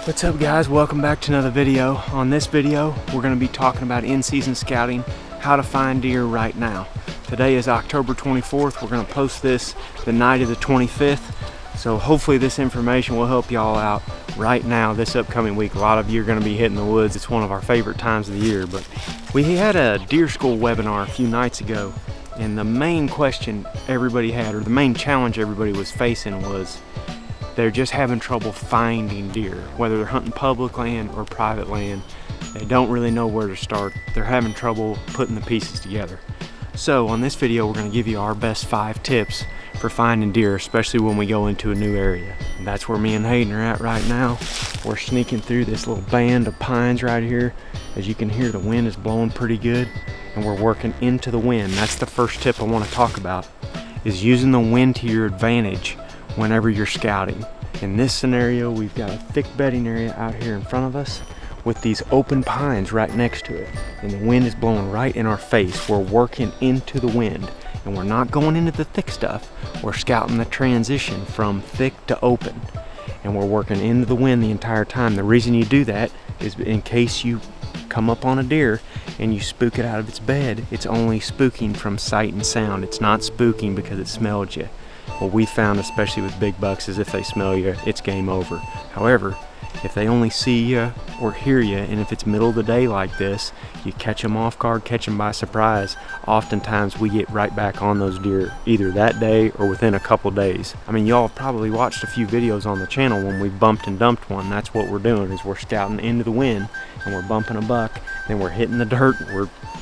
What's up guys, welcome back to another video. On this video we're going to be talking about in-season scouting, how to find deer right now. Today is October 24th. We're going to post this the night of the 25th, so hopefully this information will help y'all out right now this upcoming week. A lot of you are going to be hitting the woods. It's one of our favorite times of the year. But we had a deer school webinar a few nights ago, and the main question everybody had, or the main challenge everybody was facing, was they're just having trouble finding deer, whether they're hunting public land or private land. They don't really know where to start. They're having trouble putting the pieces together. So on this video, we're going to give you our best 5 tips for finding deer, especially when we go into a new area. And that's where me and Hayden are at right now. We're sneaking through this little band of pines right here. As you can hear, the wind is blowing pretty good, and we're working into the wind. That's the first tip I want to talk about, is using the wind to your advantage whenever you're scouting. In this scenario, we've got a thick bedding area out here in front of us with these open pines right next to it, and the wind is blowing right in our face. We're working into the wind, and we're not going into the thick stuff. We're scouting the transition from thick to open, and we're working into the wind the entire time. The reason you do that is in case you come up on a deer and you spook it out of its bed, it's only spooking from sight and sound. It's not spooking because it smelled you. What we found, especially with big bucks, is if they smell you, it's game over. However, if they only see you or hear you, and if it's middle of the day like this, you catch them off guard, catch them by surprise, oftentimes we get right back on those deer either that day or within a couple days. I mean, y'all probably watched a few videos on the channel when we bumped and dumped one. That's what we're doing, is we're scouting into the wind and we're bumping a buck, then we're hitting the dirt.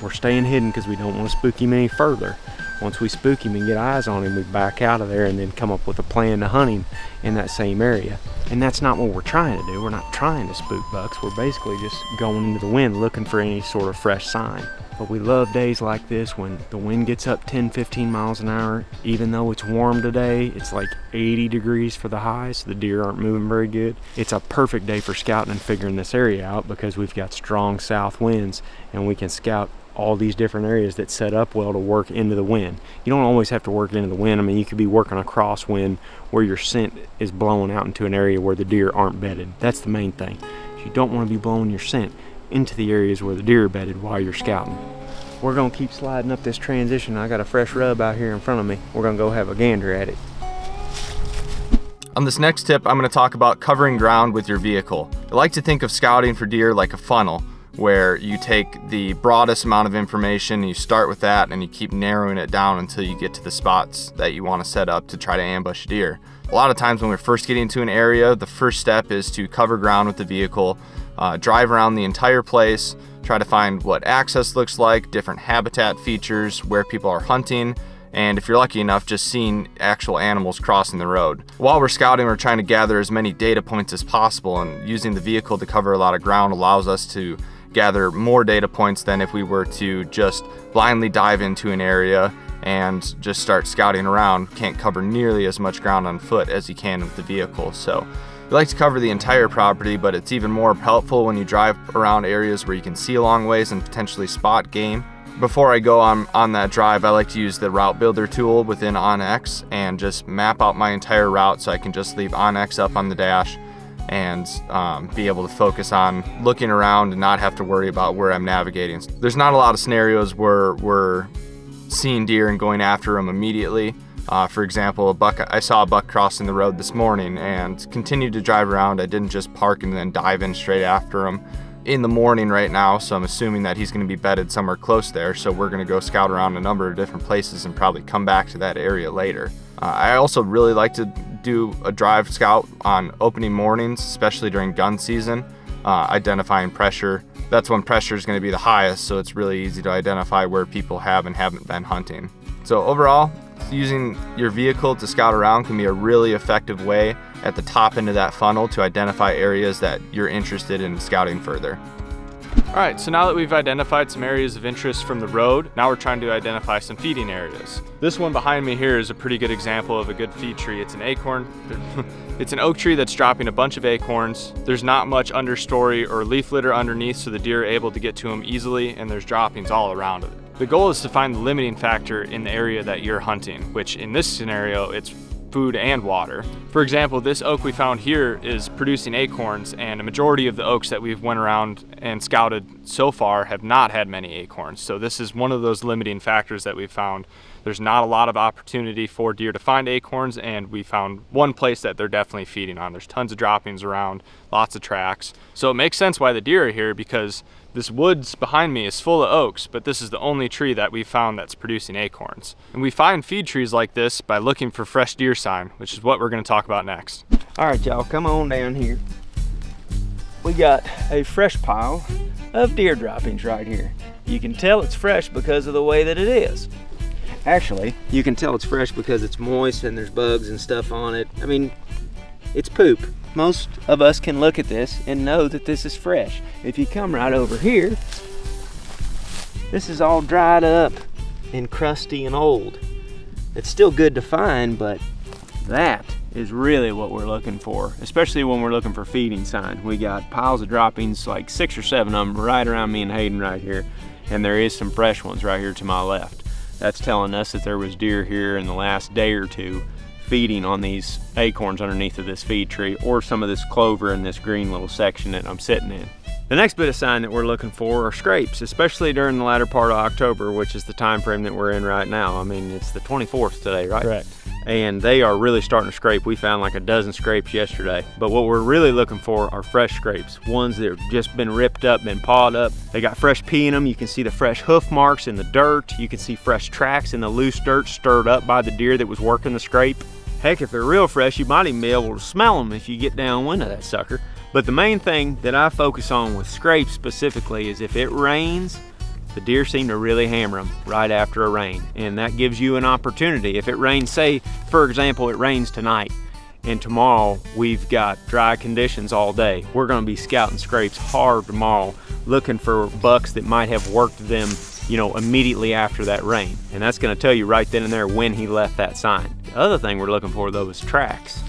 We're staying hidden because we don't want to spook him any further. Once we spook him and get eyes on him, we back out of there and then come up with a plan to hunt him in that same area. And that's not what we're trying to do. We're not trying to spook bucks. We're basically just going into the wind looking for any sort of fresh sign. But we love days like this when the wind gets up 10-15 miles an hour. Even though it's warm today, it's like 80 degrees for the high, so the deer aren't moving very good. It's a perfect day for scouting and figuring this area out because we've got strong south winds and we can scout all these different areas that set up well to work into the wind. You don't always have to work into the wind. I mean, you could be working a crosswind where your scent is blowing out into an area where the deer aren't bedded. That's the main thing. You don't want to be blowing your scent into the areas where the deer are bedded while you're scouting. We're going to keep sliding up this transition. I got a fresh rub out here in front of me. We're going to go have a gander at it. On this next tip, I'm going to talk about covering ground with your vehicle. I like to think of scouting for deer like a funnel, where you take the broadest amount of information, you start with that, and you keep narrowing it down until you get to the spots that you want to set up to try to ambush a deer. A lot of times when we're first getting to an area, the first step is to cover ground with the vehicle, drive around the entire place, try to find what access looks like, different habitat features, where people are hunting, and if you're lucky enough, just seeing actual animals crossing the road. While we're scouting, we're trying to gather as many data points as possible, and using the vehicle to cover a lot of ground allows us to gather more data points than if we were to just blindly dive into an area and just start scouting around. Can't cover nearly as much ground on foot as you can with the vehicle. So we like to cover the entire property, but it's even more helpful when you drive around areas where you can see a long ways and potentially spot game. Before I go on that drive, I like to use the route builder tool within OnX and just map out my entire route so I can just leave OnX up on the dash and be able to focus on looking around and not have to worry about where I'm navigating. There's not a lot of scenarios where we're seeing deer and going after them immediately. For example, I saw a buck crossing the road this morning and continued to drive around. I didn't just park and then dive in straight after him. In the morning right now, so I'm assuming that he's going to be bedded somewhere close there, so we're going to go scout around a number of different places and probably come back to that area later. I also really like to do a drive scout on opening mornings, especially during gun season, identifying pressure. That's when pressure is going to be the highest, so it's really easy to identify where people have and haven't been hunting. So overall, using your vehicle to scout around can be a really effective way at the top end of that funnel to identify areas that you're interested in scouting further. All right, so now that we've identified some areas of interest from the road, now we're trying to identify some feeding areas. This one behind me here is a pretty good example of a good feed tree. It's an acorn. It's an oak tree that's dropping a bunch of acorns. There's not much understory or leaf litter underneath, so the deer are able to get to them easily, and there's droppings all around it. The goal is to find the limiting factor in the area that you're hunting, which in this scenario, it's food and water. For example, this oak we found here is producing acorns, and a majority of the oaks that we've went around and scouted so far have not had many acorns. So this is one of those limiting factors that we've found. There's not a lot of opportunity for deer to find acorns, and we found one place that they're definitely feeding on. There's tons of droppings around, lots of tracks. So it makes sense why the deer are here, because this woods behind me is full of oaks, but this is the only tree that we found that's producing acorns. And we find feed trees like this by looking for fresh deer sign, which is what we're going to talk about next. All right, y'all, come on down here. We got a fresh pile of deer droppings right here. You can tell it's fresh because of the way that it is. Actually, you can tell it's fresh because it's moist and there's bugs and stuff on it. I mean, it's poop. Most of us can look at this and know that this is fresh. If you come right over here, this is all dried up and crusty and old. It's still good to find, but that is really what we're looking for, especially when we're looking for feeding sign. We got piles of droppings, like 6 or 7 of them right around me and Hayden right here, and there is some fresh ones right here to my left. That's telling us that there was deer here in the last day or two feeding on these acorns underneath of this feed tree, or some of this clover in this green little section that I'm sitting in. The next bit of sign that we're looking for are scrapes, especially during the latter part of October, which is the time frame that we're in right now. I mean, it's the 24th today, right? Correct. And they are really starting to scrape. We found like a dozen scrapes yesterday. But what we're really looking for are fresh scrapes, ones that have just been ripped up, been pawed up. They got fresh pee in them. You can see the fresh hoof marks in the dirt. You can see fresh tracks in the loose dirt stirred up by the deer that was working the scrape. Heck, if they're real fresh, you might even be able to smell them if you get downwind of that sucker. But the main thing that I focus on with scrapes specifically is if it rains, the deer seem to really hammer them right after a rain. And that gives you an opportunity. If it rains, say, for example, it rains tonight, and tomorrow we've got dry conditions all day. We're gonna be scouting scrapes hard tomorrow, looking for bucks that might have worked them, you know, immediately after that rain. And that's gonna tell you right then and there when he left that sign. The other thing we're looking for though is tracks.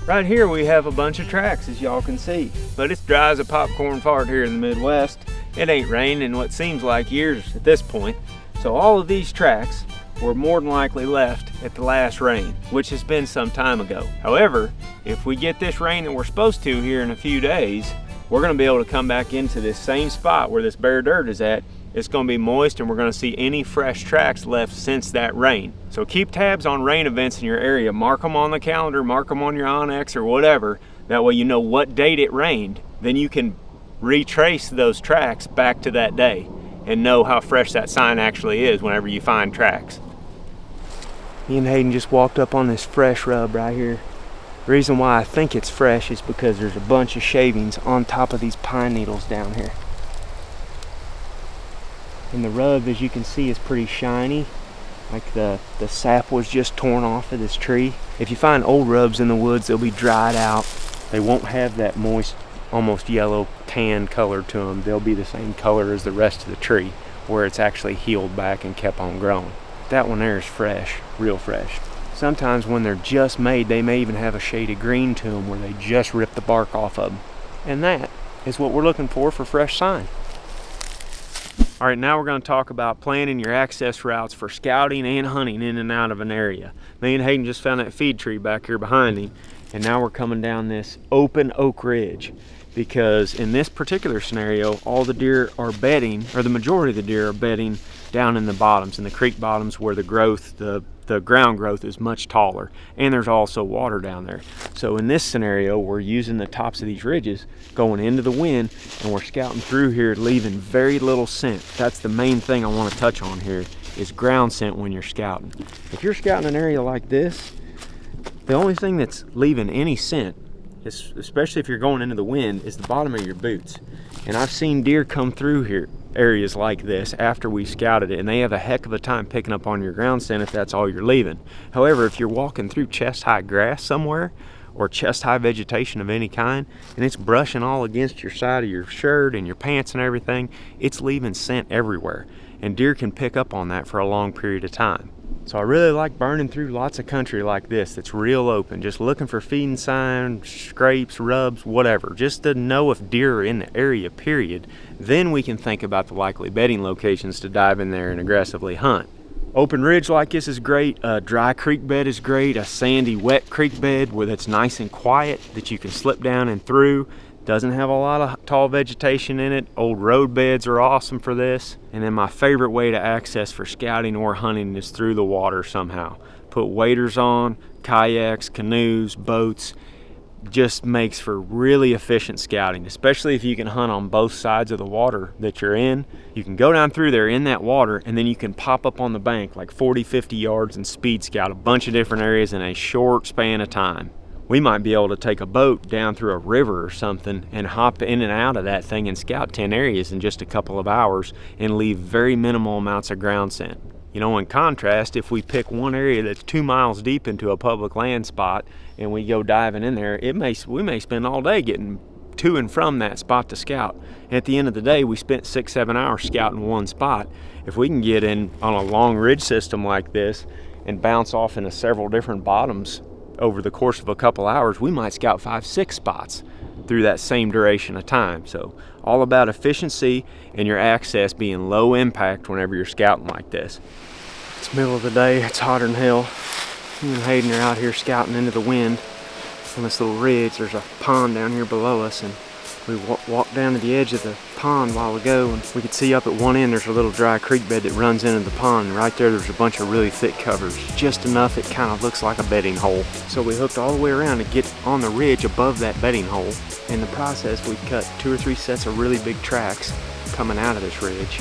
Right here we have a bunch of tracks, as y'all can see, but it's dry as a popcorn fart here in the Midwest. It ain't rained in what seems like years at this point. So all of these tracks were more than likely left at the last rain, which has been some time ago. However, if we get this rain that we're supposed to here in a few days, we're gonna be able to come back into this same spot where this bare dirt is at. It's gonna be moist and we're gonna see any fresh tracks left since that rain. So keep tabs on rain events in your area. Mark them on the calendar, mark them on your Onyx or whatever. That way you know what date it rained. Then you can retrace those tracks back to that day and know how fresh that sign actually is whenever you find tracks. Me and Hayden just walked up on this fresh rub right here. The reason why I think it's fresh is because there's a bunch of shavings on top of these pine needles down here. And the rub, as you can see, is pretty shiny, like the sap was just torn off of this tree. If you find old rubs in the woods, they'll be dried out. They won't have that moist, almost yellow tan color to them. They'll be the same color as the rest of the tree, where it's actually healed back and kept on growing. That one there is fresh, real fresh. Sometimes when they're just made, they may even have a shade of green to them where they just rip the bark off of them. And that is what we're looking for fresh sign. All right, now we're going to talk about planning your access routes for scouting and hunting in and out of an area. Me and Hayden just found that feed tree back here behind him, and now we're coming down this open oak ridge, because in this particular scenario, all the deer are bedding, or the majority of the deer are bedding down in the bottoms, in the creek bottoms where the growth, the ground growth is much taller, and there's also water down there. So in this scenario, we're using the tops of these ridges going into the wind, and we're scouting through here, leaving very little scent. That's the main thing I want to touch on here, is ground scent when you're scouting. If you're scouting an area like this, the only thing that's leaving any scent, especially if you're going into the wind, is the bottom of your boots. And I've seen deer come through here, areas like this, after we scouted it, and they have a heck of a time picking up on your ground scent if that's all you're leaving. However, if you're walking through chest-high grass somewhere, or chest-high vegetation of any kind, and it's brushing all against your side of your shirt and your pants and everything, it's leaving scent everywhere, and deer can pick up on that for a long period of time. So I really like burning through lots of country like this that's real open, just looking for feeding signs, scrapes, rubs, whatever, just to know if deer are in the area, period. Then we can think about the likely bedding locations to dive in there and aggressively hunt. Open ridge like this is great. A dry creek bed is great. A sandy, wet creek bed where it's nice and quiet that you can slip down and through. Doesn't have a lot of tall vegetation in it. Old road beds are awesome for this. And then my favorite way to access for scouting or hunting is through the water somehow. Put waders on, kayaks, canoes, boats. Just makes for really efficient scouting, especially if you can hunt on both sides of the water that you're in. You can go down through there in that water, and then you can pop up on the bank like 40-50 yards and speed scout a bunch of different areas in a short span of time. We might be able to take a boat down through a river or something and hop in and out of that thing and scout 10 areas in just a couple of hours and leave very minimal amounts of ground scent. You know, in contrast, if we pick one area that's 2 miles deep into a public land spot and we go diving in there, we may spend all day getting to and from that spot to scout. And at the end of the day, we spent 6-7 hours scouting one spot. If we can get in on a long ridge system like this and bounce off into several different bottoms over the course of a couple hours, we might scout 5-6 spots through that same duration of time. So all about efficiency and your access being low impact whenever you're scouting like this. It's middle of the day, it's hotter than hell. Me and Hayden are out here scouting into the wind on this little ridge. There's a pond down here below us, and we walked down to the edge of the pond a while ago, and we could see up at one end there's a little dry creek bed that runs into the pond, and right there's a bunch of really thick covers, just enough it kind of looks like a bedding hole. So we hooked all the way around to get on the ridge above that bedding hole. In the process, we've cut 2 or 3 sets of really big tracks coming out of this ridge.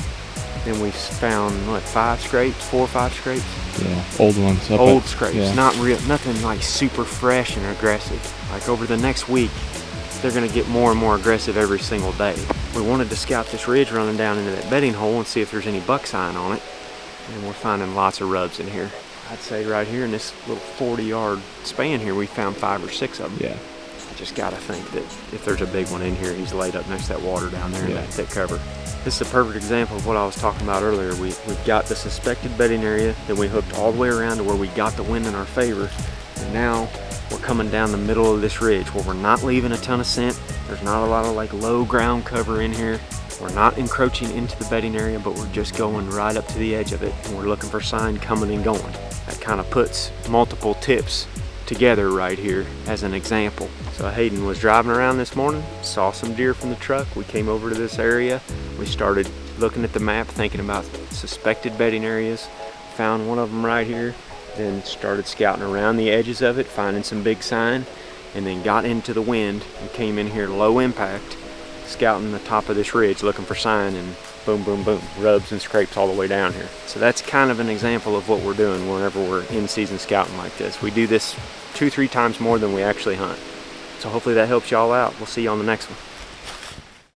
And we've found, what, 5 scrapes, 4 or 5 scrapes? Yeah, old ones. Old scrapes, yeah. not real, nothing like super fresh and aggressive. Like over the next week, they're gonna get more and more aggressive every single day. We wanted to scout this ridge running down into that bedding hole and see if there's any buck sign on it. And we're finding lots of rubs in here. I'd say right here in this little 40-yard span here, we found 5 or 6 of them. Yeah. I just gotta think that if there's a big one in here, he's laid up next to that water down there in that thick cover. This is a perfect example of what I was talking about earlier. We've got the suspected bedding area, then we hooked all the way around to where we got the wind in our favor, and now we're coming down the middle of this ridge where we're not leaving a ton of scent. There's not a lot of like low ground cover in here. We're not encroaching into the bedding area, but we're just going right up to the edge of it, and we're looking for sign coming and going. That kind of puts multiple tips together right here as an example. So Hayden was driving around this morning, saw some deer from the truck. We came over to this area. We started looking at the map, thinking about suspected bedding areas. Found one of them right here, then started scouting around the edges of it, finding some big sign, and then got into the wind and came in here low impact, scouting the top of this ridge looking for sign, and boom, boom, boom, rubs and scrapes all the way down here. So that's kind of an example of what we're doing whenever we're in season scouting like this. We do this 2-3 times more than we actually hunt. So hopefully that helps y'all out. We'll see you on the next one.